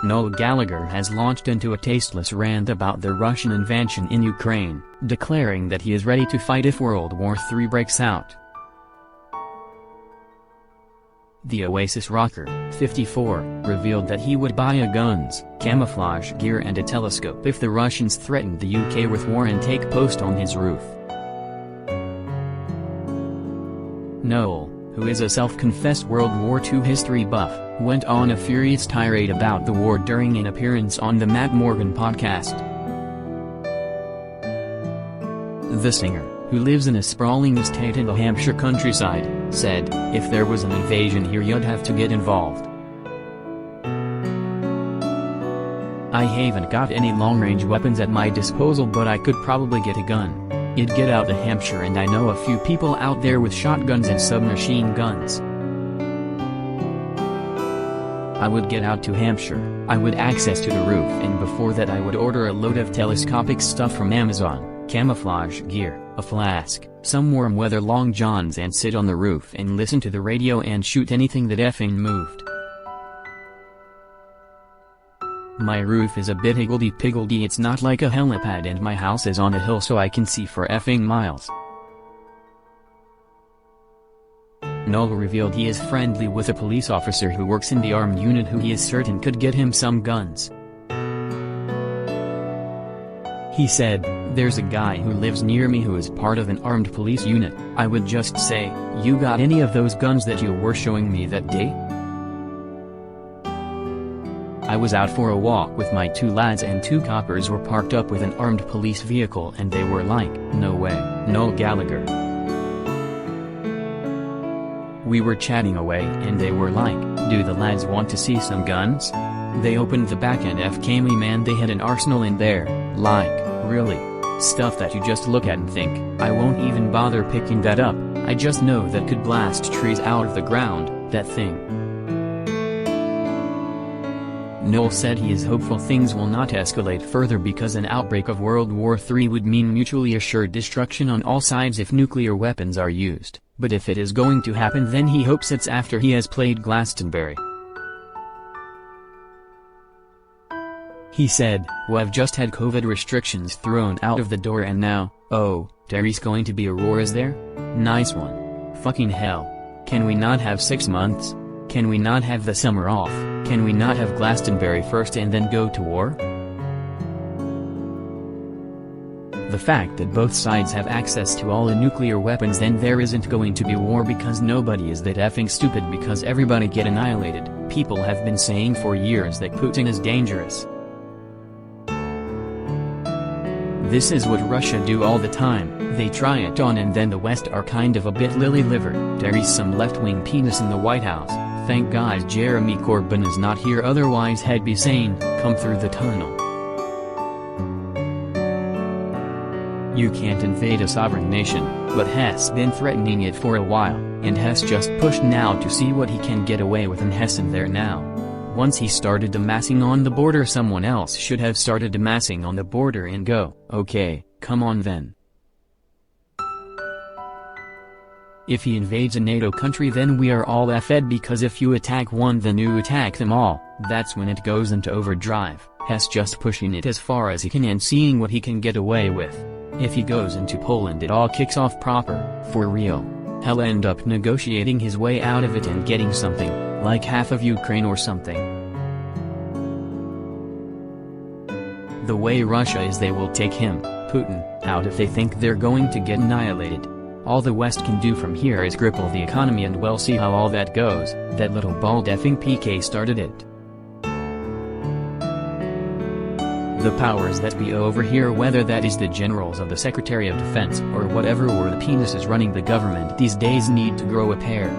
Noel Gallagher has launched into a tasteless rant about the Russian invasion in Ukraine, declaring that he is ready to fight if World War III breaks out. The Oasis rocker, 54, revealed that he would buy guns, camouflage gear and a telescope if the Russians threatened the UK with war and take post on his roof. Noel, who is a self-confessed World War II history buff, went on a furious tirade about the war during an appearance on the Matt Morgan podcast. The singer, who lives in a sprawling estate in the Hampshire countryside, said, "If there was an invasion here you'd have to get involved. I haven't got any long-range weapons at my disposal, but I could probably get a gun. I'd get out to Hampshire, and I know a few people out there with shotguns and submachine guns. I would get out to Hampshire, I would access to the roof, and before that I would order a load of telescopic stuff from Amazon, camouflage gear, a flask, some warm weather long johns, and sit on the roof and listen to the radio and shoot anything that effing moved. My roof is a bit higgledy-piggledy, it's not like a helipad, and my house is on a hill so I can see for effing miles." Noel revealed he is friendly with a police officer who works in the armed unit who he is certain could get him some guns. He said, "There's a guy who lives near me who is part of an armed police unit. I would just say, 'You got any of those guns that you were showing me that day?' I was out for a walk with my two lads and two coppers were parked up with an armed police vehicle and they were like, 'No way, Noel Gallagher.' We were chatting away and they were like, 'Do the lads want to see some guns?' They opened the back and FK me, man, they had an arsenal in there, like, really. Stuff that you just look at and think, I won't even bother picking that up, I just know that could blast trees out of the ground, that thing." Noel said he is hopeful things will not escalate further because an outbreak of World War III would mean mutually assured destruction on all sides if nuclear weapons are used, but if it is going to happen then he hopes it's after he has played Glastonbury. He said, "We've just had COVID restrictions thrown out of the door and now, oh, there's going to be a war, is there? Nice one. Fucking hell. Can we not have 6 months? Can we not have the summer off? Can we not have Glastonbury first and then go to war?" The fact that both sides have access to all the nuclear weapons, then there isn't going to be war because nobody is that effing stupid because everybody get annihilated. People have been saying for years that Putin is dangerous. This is what Russia do all the time, they try it on and then the West are kind of a bit lily-livered. There is some left-wing penis in the White House, thank God Jeremy Corbyn is not here, otherwise he'd be saying, "Come through the tunnel." You can't invade a sovereign nation, but Hess been threatening it for a while, and Hess just pushed now to see what he can get away with, and Hess in there now. Once he started amassing on the border, someone else should have started amassing on the border and go, "Okay, come on then." If he invades a NATO country then we are all effed because if you attack one then you attack them all, that's when it goes into overdrive. Hess just pushing it as far as he can and seeing what he can get away with. If he goes into Poland it all kicks off proper, for real. He'll end up negotiating his way out of it and getting something, like half of Ukraine or something. The way Russia is, they will take him, Putin, out if they think they're going to get annihilated. All the West can do from here is cripple the economy and we'll see how all that goes. That little bald effing PK started it. The powers that be over here, whether that is the generals of the Secretary of Defense or whatever, or the penises running the government these days, need to grow a pair.